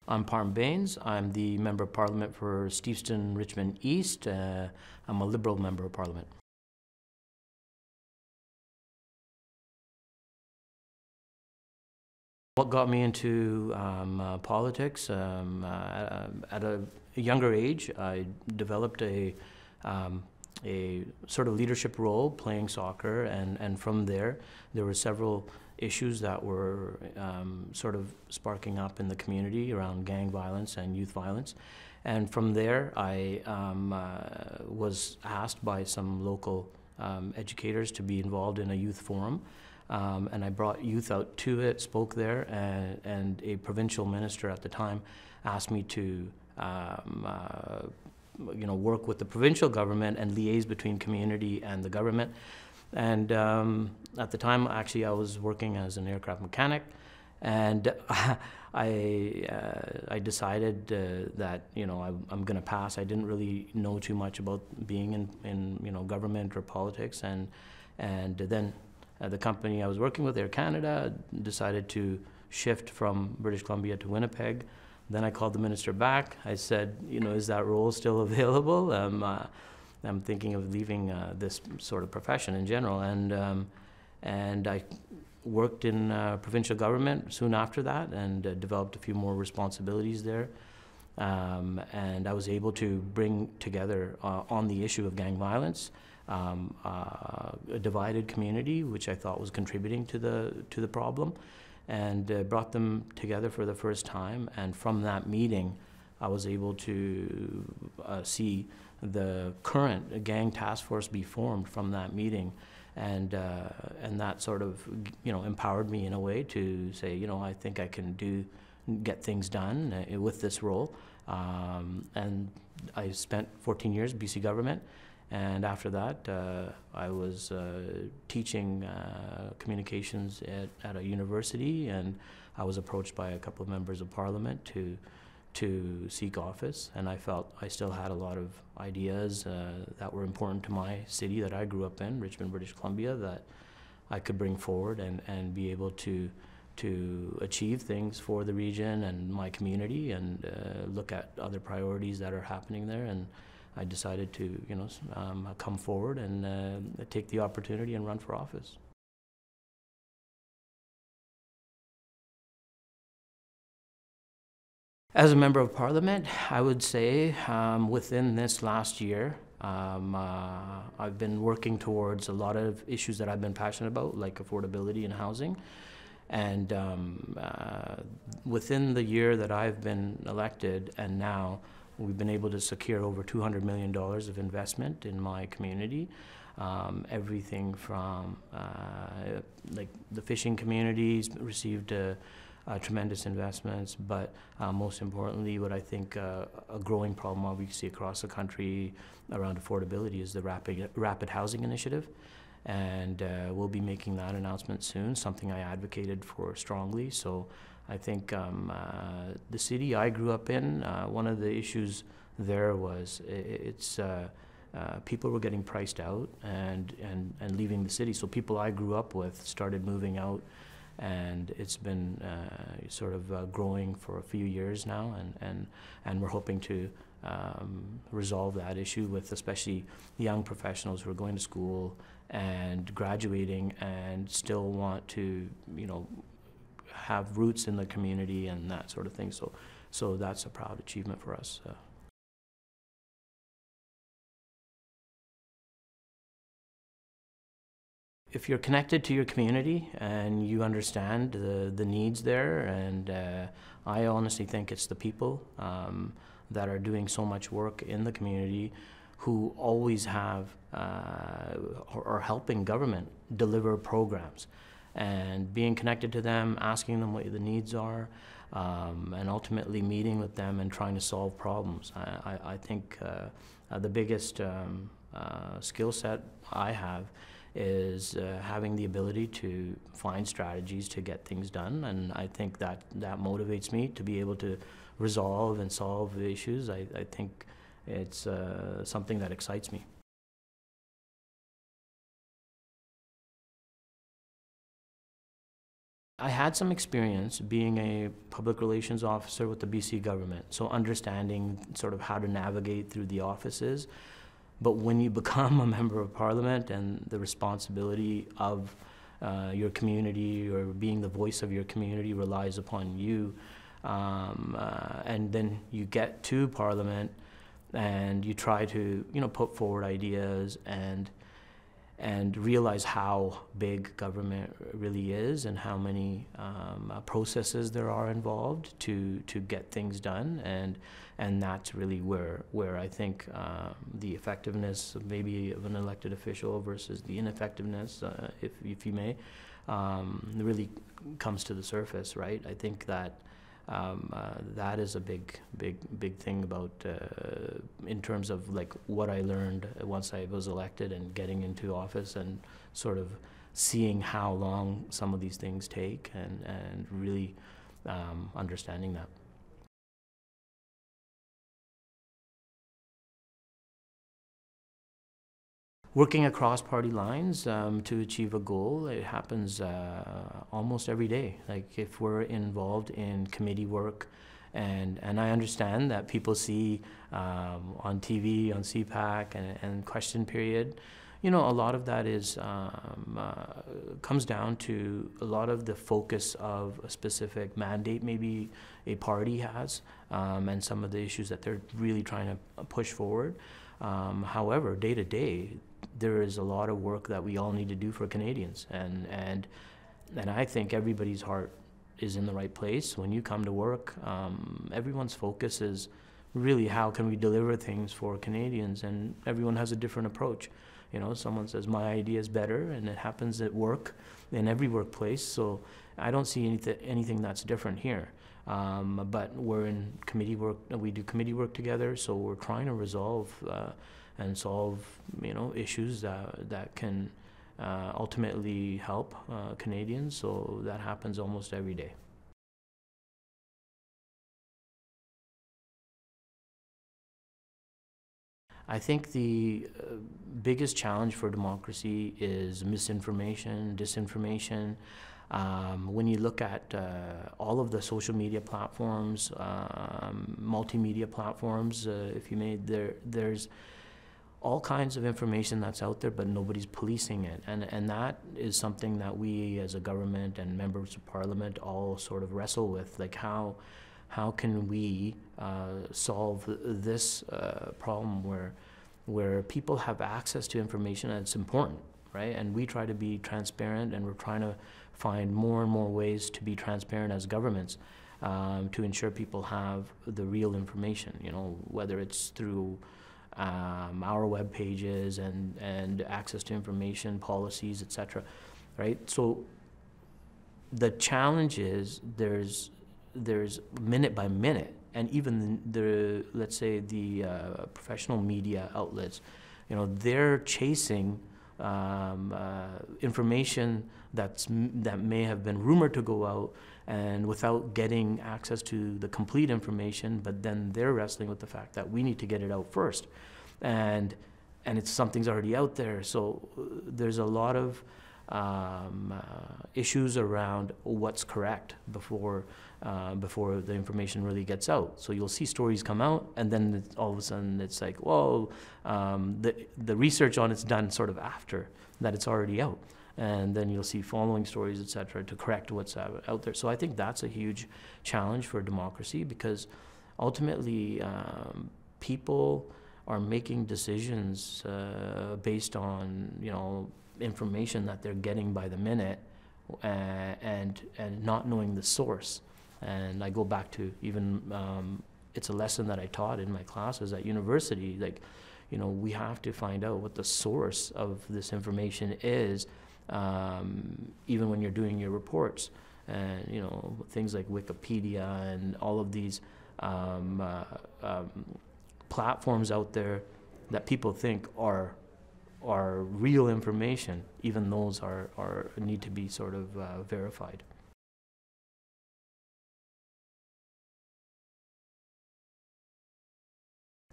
I'm Parm Bains. I'm the Member of Parliament for Steveston, Richmond East. I'm a Liberal Member of Parliament. What got me into politics? At a younger age, I developed a sort of leadership role playing soccer, and from there were several issues that were sort of sparking up in the community around gang violence and youth violence. And from there, I was asked by some local educators to be involved in a youth forum. And I brought youth out to it, spoke there, and a provincial minister at the time asked me to work with the provincial government and liaise between community and the government. And at the time, actually, I was working as an aircraft mechanic, and I decided that I'm going to pass. I didn't really know too much about being in government or politics, and then the company I was working with, Air Canada, decided to shift from British Columbia to Winnipeg. Then I called the minister back. I said, is that role still available? I'm thinking of leaving this sort of profession in general, and I worked in provincial government soon after that, and developed a few more responsibilities there. And I was able to bring together on the issue of gang violence a divided community, which I thought was contributing to the problem, and brought them together for the first time. And from that meeting, I was able to see the current gang task force be formed from that meeting, and that sort of empowered me in a way to say, I think I can get things done with this role. And I spent 14 years BC government, and after that I was teaching communications at a university, and I was approached by a couple of members of parliament to seek office, and I felt I still had a lot of ideas that were important to my city that I grew up in, Richmond, British Columbia, that I could bring forward and be able to achieve things for the region and my community, and look at other priorities that are happening there. And I decided to come forward and take the opportunity and run for office. As a member of parliament, I would say within this last year, I've been working towards a lot of issues that I've been passionate about, like affordability and housing. And within the year that I've been elected, and now we've been able to secure over $200 million of investment in my community. Everything from like the fishing communities received tremendous investments, but most importantly, what I think a growing problem we see across the country around affordability is the rapid housing initiative. And we'll be making that announcement soon, something I advocated for strongly. So I think the city I grew up in, one of the issues there was people were getting priced out and leaving the city. So people I grew up with started moving out, and it's been sort of growing for a few years now, and we're hoping to resolve that issue with especially young professionals who are going to school and graduating and still want to have roots in the community and that sort of thing. So that's a proud achievement for us. If you're connected to your community and you understand the needs there, and I honestly think it's the people that are doing so much work in the community who always have are helping government deliver programs, and being connected to them, asking them what the needs are, and ultimately meeting with them and trying to solve problems. I think the biggest skill set I have is having the ability to find strategies to get things done, and I think that motivates me to be able to resolve and solve the issues. I think it's something that excites me. I had some experience being a public relations officer with the BC government, so understanding sort of how to navigate through the offices. But when you become a member of parliament and the responsibility of your community or being the voice of your community relies upon you, and then you get to parliament and you try to, put forward ideas and realize how big government really is and how many processes there are involved to get things done, and that's really where I think the effectiveness of maybe of an elected official versus the ineffectiveness, if you may, really comes to the surface, right? I think that that is a big thing about in terms of like what I learned once I was elected and getting into office and sort of seeing how long some of these things take and really understanding that. Working across party lines to achieve a goal, it happens almost every day. Like if we're involved in committee work, and I understand that people see on TV, on CPAC, and question period, a lot of that is comes down to a lot of the focus of a specific mandate maybe a party has, and some of the issues that they're really trying to push forward. However, day to day, there is a lot of work that we all need to do for Canadians, and I think everybody's heart is in the right place. When you come to work, everyone's focus is really how can we deliver things for Canadians, and everyone has a different approach. Someone says my idea is better, and it happens at work, in every workplace. So I don't see anything that's different here. But we're in committee work. We do committee work together, so we're trying to resolve and solve, issues that can ultimately help Canadians. So that happens almost every day. I think the biggest challenge for democracy is misinformation, disinformation. When you look at all of the social media platforms, multimedia platforms, if you may, there's all kinds of information that's out there, but nobody's policing it. And that is something that we as a government and members of parliament all sort of wrestle with, like how can we solve this problem where people have access to information and it's important, right? And we try to be transparent, and we're trying to find more and more ways to be transparent as governments to ensure people have the real information, whether it's through our web pages and access to information, policies, etc., right? So the challenge is there's minute by minute, and even the let's say the professional media outlets, they're chasing information that may have been rumored to go out, and without getting access to the complete information, but then they're wrestling with the fact that we need to get it out first, and it's something's already out there. So there's a lot of issues around what's correct before the information really gets out. So you'll see stories come out, and then all of a sudden it's like, whoa, the research on it's done sort of after that it's already out, and then you'll see following stories, etc., to correct what's out there. So I think that's a huge challenge for democracy, because ultimately people are making decisions based on information that they're getting by the minute, and not knowing the source. And I go back to even it's a lesson that I taught in my classes at university. Like, we have to find out what the source of this information is, even when you're doing your reports. And things like Wikipedia and all of these platforms out there that people think are real information, even those are need to be sort of verified.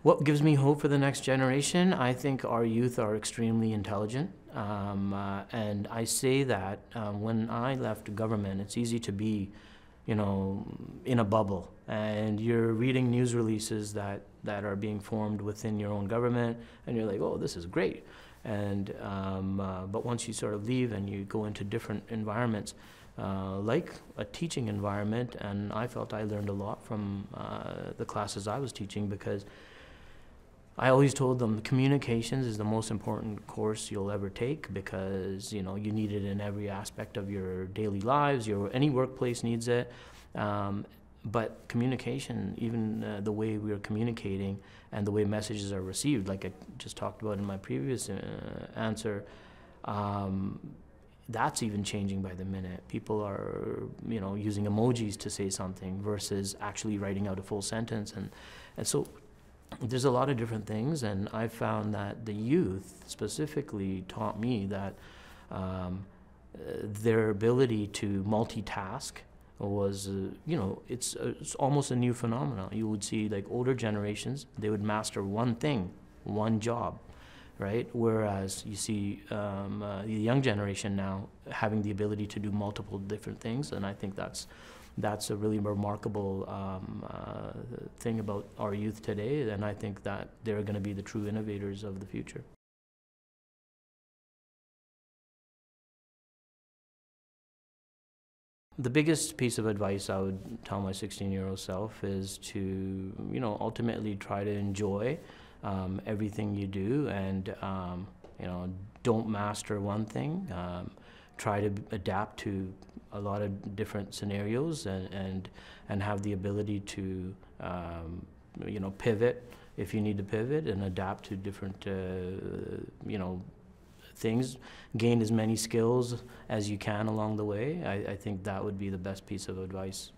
What gives me hope for the next generation? I think our youth are extremely intelligent. And I say that when I left government, it's easy to be, you know, in a bubble, and you're reading news releases that are being formed within your own government, and you're like, oh, this is great. And but once you sort of leave and you go into different environments, like a teaching environment, and I felt I learned a lot from the classes I was teaching, because I always told them communications is the most important course you'll ever take, because you know you need it in every aspect of your daily lives. Any workplace needs it, but communication, even the way we are communicating and the way messages are received, like I just talked about in my previous answer, that's even changing by the minute. People are, you know, using emojis to say something versus actually writing out a full sentence, and so there's a lot of different things, and I found that the youth specifically taught me that their ability to multitask was, you know, it's almost a new phenomenon. You would see like older generations, they would master one thing, one job, right? Whereas you see the young generation now having the ability to do multiple different things, and I think that's a really remarkable thing about our youth today, and I think that they're going to be the true innovators of the future. The biggest piece of advice I would tell my 16-year-old self is to, you know, ultimately try to enjoy everything you do, and you know, don't master one thing. Try to adapt to a lot of different scenarios, and have the ability to you know, pivot if you need to pivot, and adapt to different you know, things. Gain as many skills as you can along the way. I think that would be the best piece of advice.